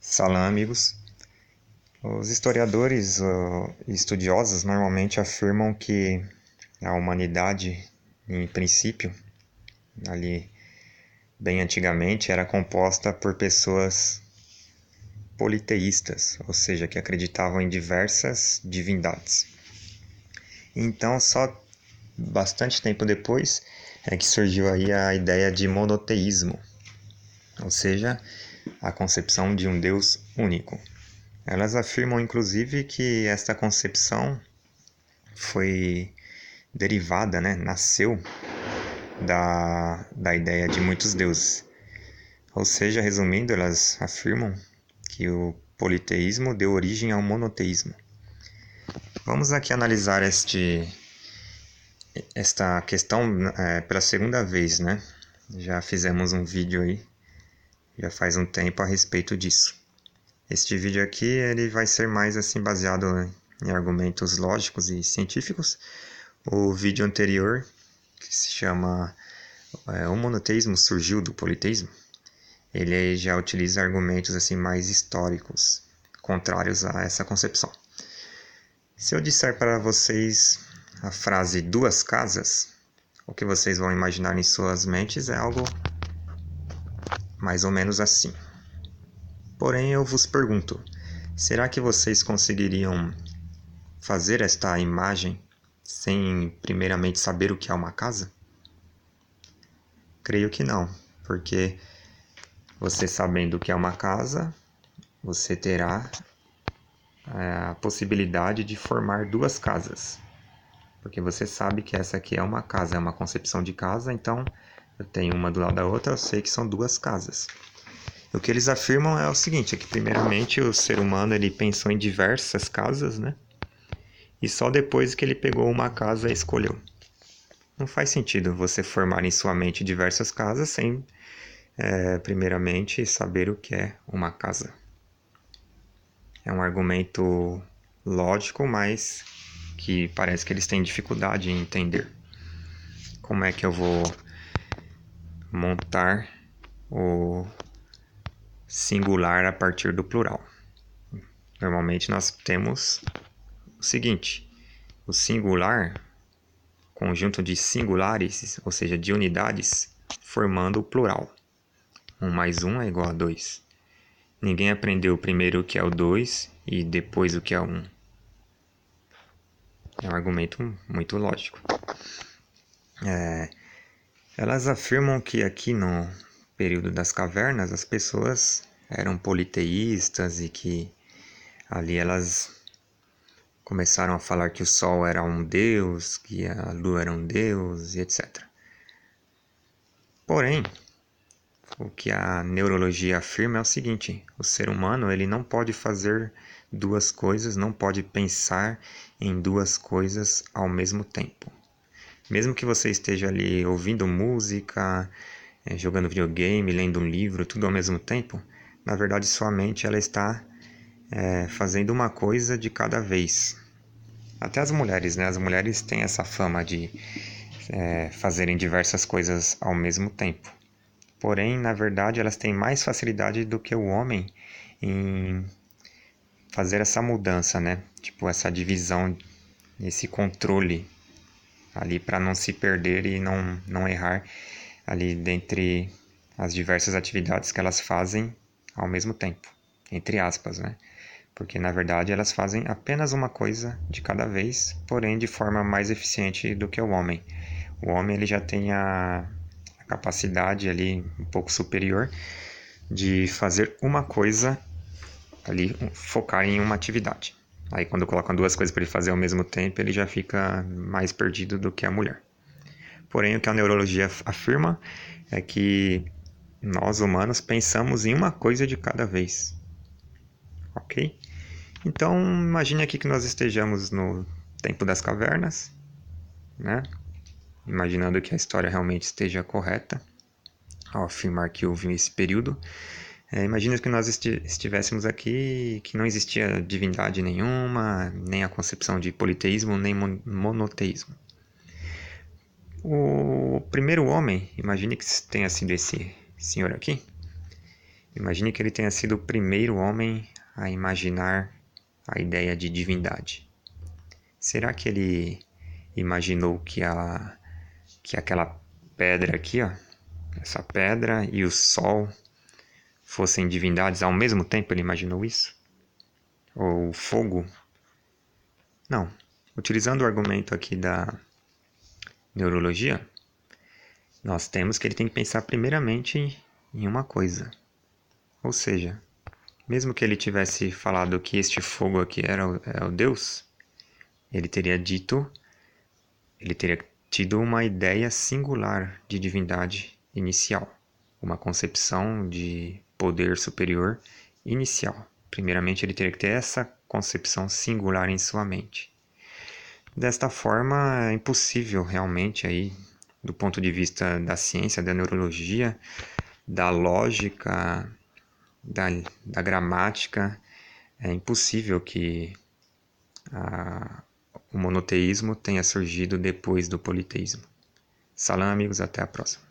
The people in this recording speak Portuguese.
Salam, amigos. Os historiadores e estudiosos normalmente afirmam que a humanidade, em princípio, ali bem antigamente, era composta por pessoas politeístas, ou seja, que acreditavam em diversas divindades. Então, só bastante tempo depois é que surgiu aí a ideia de monoteísmo, ou seja, a concepção de um Deus único. Elas afirmam, inclusive, que esta concepção foi derivada, nasceu da ideia de muitos deuses. Ou seja, resumindo, elas afirmam que o politeísmo deu origem ao monoteísmo. Vamos aqui analisar esta questão pela segunda vez, né? Já fizemos um vídeo aí, já faz um tempo a respeito disso. Este vídeo aqui ele vai ser mais assim baseado em argumentos lógicos e científicos. O vídeo anterior, que se chama O Monoteísmo Surgiu do Politeísmo, ele já utiliza argumentos assim mais históricos, contrários a essa concepção. Se eu disser para vocês a frase duas casas, o que vocês vão imaginar em suas mentes é algo mais ou menos assim. Porém, eu vos pergunto, será que vocês conseguiriam fazer esta imagem sem primeiramente saber o que é uma casa? Creio que não, porque você sabendo o que é uma casa, você terá a possibilidade de formar duas casas. Porque você sabe que essa aqui é uma casa, é uma concepção de casa, então eu tenho uma do lado da outra, eu sei que são duas casas. O que eles afirmam é o seguinte, é que primeiramente o ser humano ele pensou em diversas casas, né? E só depois que ele pegou uma casa e escolheu. Não faz sentido você formar em sua mente diversas casas sem, primeiramente, saber o que é uma casa. É um argumento lógico, mas que parece que eles têm dificuldade em entender. Como é que eu vou montar o singular a partir do plural? Normalmente nós temos o seguinte, o singular, conjunto de singulares, ou seja, de unidades, formando o plural. 1 mais 1 é igual a 2. Ninguém aprendeu primeiro o que é o 2 e depois o que é o 1. É um argumento muito lógico. Elas afirmam que aqui no período das cavernas as pessoas eram politeístas e que ali elas começaram a falar que o sol era um deus, que a lua era um deus e etc. Porém, o que a neurologia afirma é o seguinte, o ser humano ele não pode fazer duas coisas, não pode pensar em duas coisas ao mesmo tempo. Mesmo que você esteja ali ouvindo música, jogando videogame, lendo um livro, tudo ao mesmo tempo, na verdade sua mente ela está fazendo uma coisa de cada vez. Até as mulheres, né? As mulheres têm essa fama de fazerem diversas coisas ao mesmo tempo. Porém, na verdade, elas têm mais facilidade do que o homem em fazer essa mudança, né? Tipo, essa divisão, esse controle ali para não se perder e não errar ali dentre as diversas atividades que elas fazem ao mesmo tempo, entre aspas, né? Porque na verdade elas fazem apenas uma coisa de cada vez, porém de forma mais eficiente do que o homem. O homem ele já tem a capacidade ali um pouco superior de fazer uma coisa ali, focar em uma atividade. Aí quando colocam duas coisas para ele fazer ao mesmo tempo, ele já fica mais perdido do que a mulher. Porém, o que a neurologia afirma é que nós humanos pensamos em uma coisa de cada vez. Ok? Então, imagine aqui que nós estejamos no tempo das cavernas, né? Imaginando que a história realmente esteja correta, ao afirmar que houve esse período. Imagina que nós estivéssemos aqui, que não existia divindade nenhuma, nem a concepção de politeísmo, nem monoteísmo. O primeiro homem, imagine que tenha sido esse senhor aqui, Imagine que ele tenha sido o primeiro homem a imaginar a ideia de divindade. Será que ele imaginou que aquela pedra aqui, ó, essa pedra e o sol fossem divindades ao mesmo tempo? Ele imaginou isso? Ou o fogo? Não. Utilizando o argumento aqui da neurologia, nós temos que ele tem que pensar primeiramente em uma coisa. Ou seja, mesmo que ele tivesse falado que este fogo aqui é o Deus, ele teria tido uma ideia singular de divindade inicial, uma concepção de poder superior inicial. Primeiramente, ele teria que ter essa concepção singular em sua mente. Desta forma, é impossível realmente aí, do ponto de vista da ciência, da neurologia, da lógica, da gramática, é impossível que o monoteísmo tenha surgido depois do politeísmo. Salam, amigos, até a próxima.